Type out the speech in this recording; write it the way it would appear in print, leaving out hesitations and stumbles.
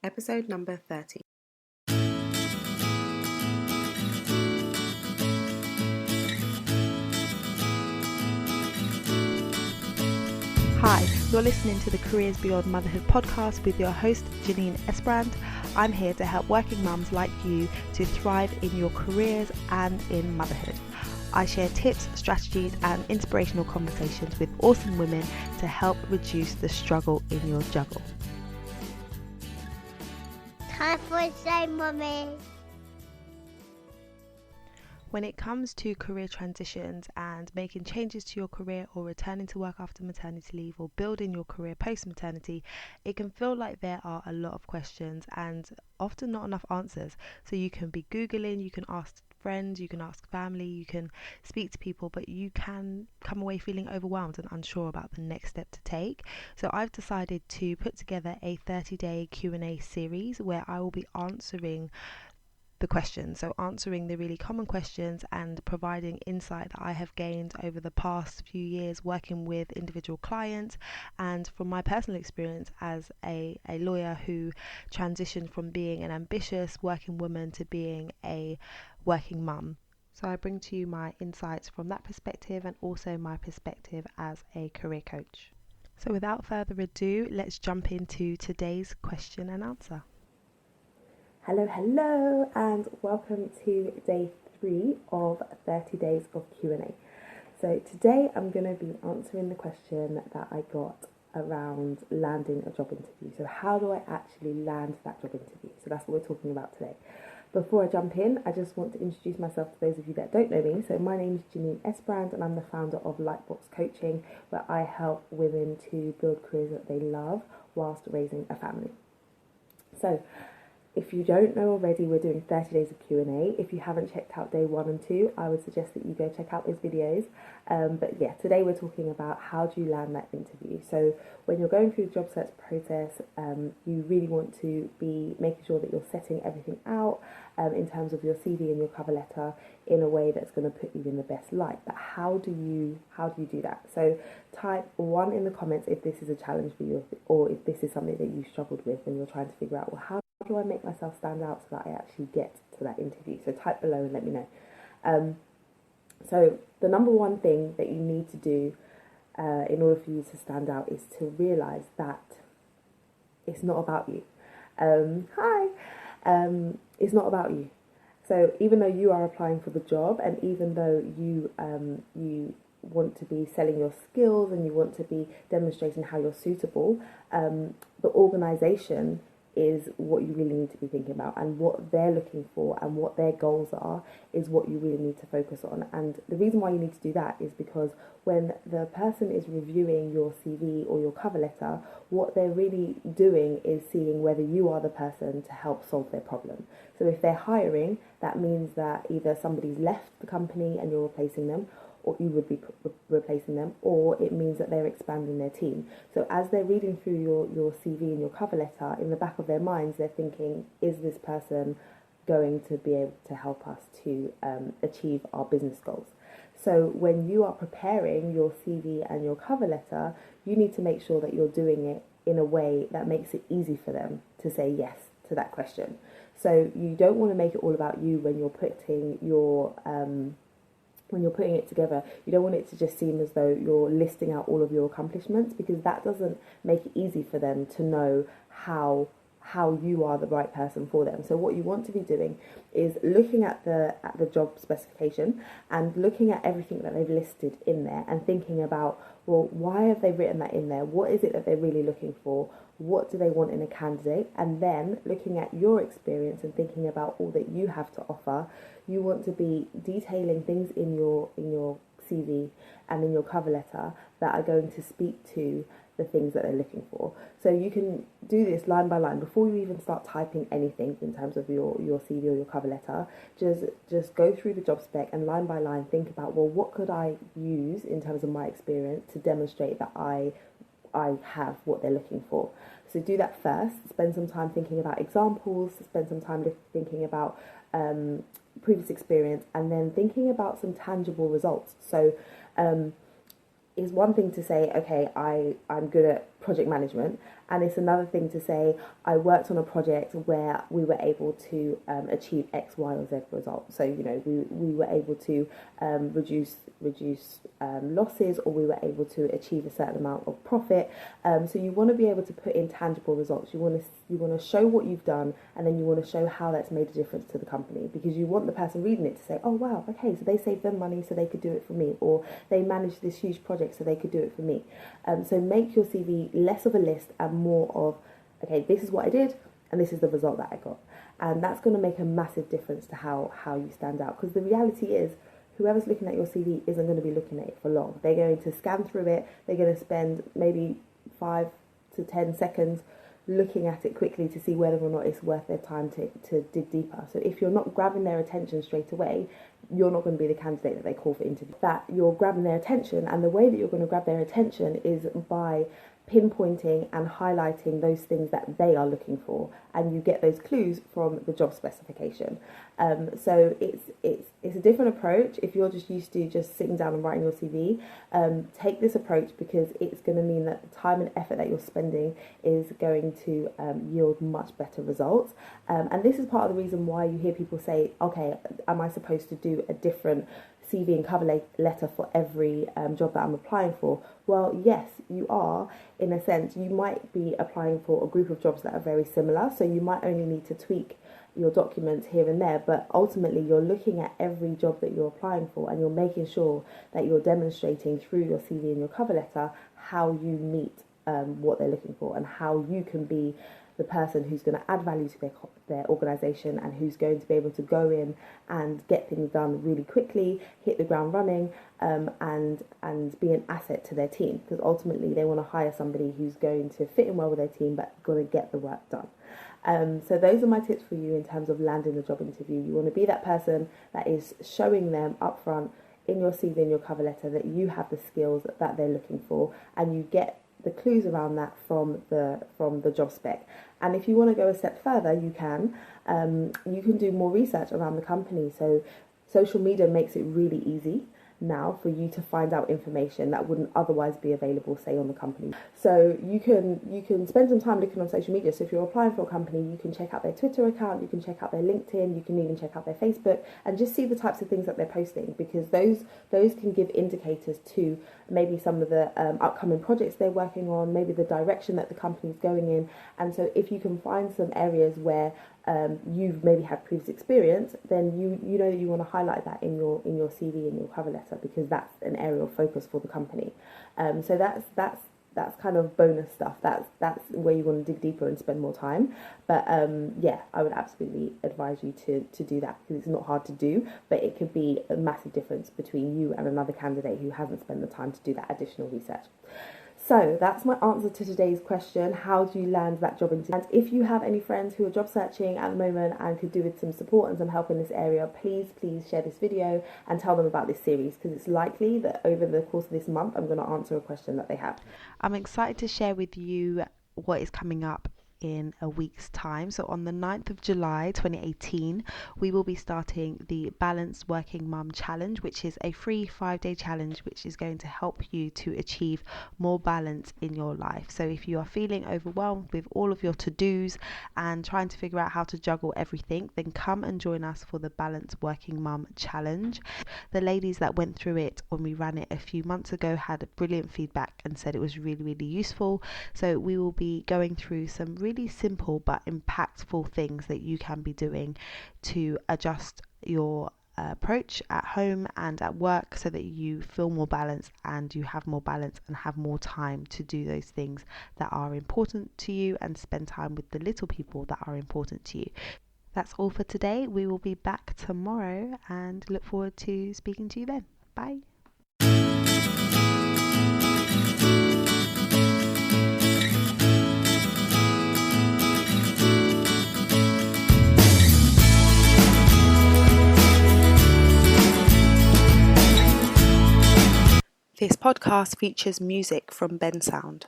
episode number 30. Hi, you're listening to the Careers Beyond Motherhood podcast with your host, Janine Esbrand. I'm here to help working mums like you to thrive in your careers and in motherhood. I share tips, strategies, and inspirational conversations with awesome women to help reduce the struggle in your juggle. Time for a say, Mummy. When it comes to career transitions and making changes to your career or returning to work after maternity leave or building your career post-maternity, it can feel like there are a lot of questions and often not enough answers. So you can be Googling, you can ask friends, you can ask family, you can speak to people, but you can come away feeling overwhelmed and unsure about the next step to take. So I've decided to put together a 30-day Q&A series where I will be answering the questions, so answering the really common questions and providing insight that I have gained over the past few years working with individual clients and from my personal experience as a lawyer who transitioned from being an ambitious working woman to being a working mum. So I bring to you my insights from that perspective and also my perspective as a career coach. So without further ado, let's jump into today's question and answer. Hello, and welcome to day 3 of 30 days of Q&A. So today I'm going to be answering the question that I got around landing a job interview. So how do I actually land that job interview? So that's what we're talking about today. Before I jump in, I just want to introduce myself to those of you that don't know me. So my name is Janine Esbrand and I'm the founder of Lightbox Coaching, where I help women to build careers that they love whilst raising a family. So if you don't know already, we're doing 30 days of Q&A. If you haven't checked out day 1 and 2, I would suggest that you go check out those videos. But yeah, today we're talking about how do you land that interview. So when you're going through the job search process, you really want to be making sure that you're setting everything out in terms of your CV and your cover letter in a way that's going to put you in the best light. But how do you do that? So type 1 in the comments if this is a challenge for you, or if this is something that you struggled with when you're trying to figure out, well, how do I make myself stand out so that I actually get to that interview? So type below and let me know. So the number one thing that you need to do in order for you to stand out is to realise that it's not about you. It's not about you. So even though you are applying for the job, and even though you want to be selling your skills and you want to be demonstrating how you're suitable, the organisation is what you really need to be thinking about, and what they're looking for and what their goals are is what you really need to focus on. And the reason why you need to do that is because when the person is reviewing your CV or your cover letter, what they're really doing is seeing whether you are the person to help solve their problem. So if they're hiring, that means that either somebody's left the company and you're replacing them, or you would be replacing them, or it means that they're expanding their team. So as they're reading through your CV and your cover letter, in the back of their minds, they're thinking, is this person going to be able to help us to achieve our business goals? So when you are preparing your CV and your cover letter, you need to make sure that you're doing it in a way that makes it easy for them to say yes to that question. So you don't want to make it all about you when you're putting your when you're putting it together. You don't want it to just seem as though you're listing out all of your accomplishments, because that doesn't make it easy for them to know how you are the right person for them. So what you want to be doing is looking at the job specification and looking at everything that they've listed in there and thinking about, well, why have they written that in there? What is it that they're really looking for? What do they want in a candidate? And then looking at your experience and thinking about all that you have to offer. You want to be detailing things in your CV and in your cover letter that are going to speak to the things that they're looking for. So you can do this line by line before you even start typing anything in terms of your CV or your cover letter. Just go through the job spec and line by line think about, well, what could I use in terms of my experience to demonstrate that I have what they're looking for. So do that first. Spend some time thinking about examples, spend some time thinking about previous experience, and then thinking about some tangible results. So it's one thing to say, okay, I'm good at project management, and it's another thing to say I worked on a project where we were able to achieve X, Y, or Z result. So we were able to reduce losses, or we were able to achieve a certain amount of profit. So you want to be able to put in tangible results. You want to show what you've done, and then you want to show how that's made a difference to the company, because you want the person reading it to say, oh wow, okay, so they saved them money so they could do it for me, or they managed this huge project so they could do it for me. So make your CV less of a list and more of, okay, this is what I did and this is the result that I got. And that's going to make a massive difference to how you stand out, because the reality is whoever's looking at your CV isn't going to be looking at it for long. They're going to scan through it, they're going to spend maybe 5 to 10 seconds looking at it quickly to see whether or not it's worth their time to dig deeper. So if you're not grabbing their attention straight away, you're not going to be the candidate that they call for interview. That you're grabbing their attention, and the way that you're going to grab their attention is by pinpointing and highlighting those things that they are looking for, and you get those clues from the job specification. So it's a different approach. If you're just used to just sitting down and writing your CV, take this approach, because it's going to mean that the time and effort that you're spending is going to yield much better results. And this is part of the reason why you hear people say, okay, am I supposed to do a different CV and cover letter for every job that I'm applying for? Well, yes, you are. In a sense, you might be applying for a group of jobs that are very similar, so you might only need to tweak your documents here and there, but ultimately you're looking at every job that you're applying for, and you're making sure that you're demonstrating through your CV and your cover letter how you meet what they're looking for, and how you can be the person who's going to add value to their organisation, and who's going to be able to go in and get things done really quickly, hit the ground running, and be an asset to their team, because ultimately they want to hire somebody who's going to fit in well with their team but going to get the work done. So those are my tips for you in terms of landing the job interview. You want to be that person that is showing them up front in your CV and your cover letter that you have the skills that they're looking for, and you get the clues around that from the job spec. And if you want to go a step further, you can do more research around the company. So social media makes it really easy now for you to find out information that wouldn't otherwise be available, say, on the company. So you can spend some time looking on social media. So if you're applying for a company, you can check out their Twitter account, you can check out their LinkedIn, you can even check out their Facebook, and just see the types of things that they're posting, because those can give indicators to maybe some of the upcoming projects they're working on, maybe the direction that the company's going in. And so if you can find some areas where you've maybe had previous experience, then you know that you want to highlight that in your CV and your cover letter, because that's an area of focus for the company. So that's kind of bonus stuff. That's where you want to dig deeper and spend more time. But yeah, I would absolutely advise you to do that, because it's not hard to do, but it could be a massive difference between you and another candidate who hasn't spent the time to do that additional research. So that's my answer to today's question. How do you land that job interview? And if you have any friends who are job searching at the moment and could do with some support and some help in this area, please share this video and tell them about this series, because it's likely that over the course of this month I'm going to answer a question that they have. I'm excited to share with you what is coming up in a week's time. So on the 9th of July 2018, we will be starting the Balanced Working Mum Challenge, which is a free 5-day challenge which is going to help you to achieve more balance in your life. So if you are feeling overwhelmed with all of your to-dos and trying to figure out how to juggle everything, then come and join us for the Balanced Working Mum Challenge. The ladies that went through it when we ran it a few months ago had brilliant feedback and said it was really, really useful. So we will be going through some really simple but impactful things that you can be doing to adjust your approach at home and at work, so that you feel more balanced and you have more balance and have more time to do those things that are important to you and spend time with the little people that are important to you. That's all for today. We will be back tomorrow and look forward to speaking to you then. Bye. This podcast features music from Bensound.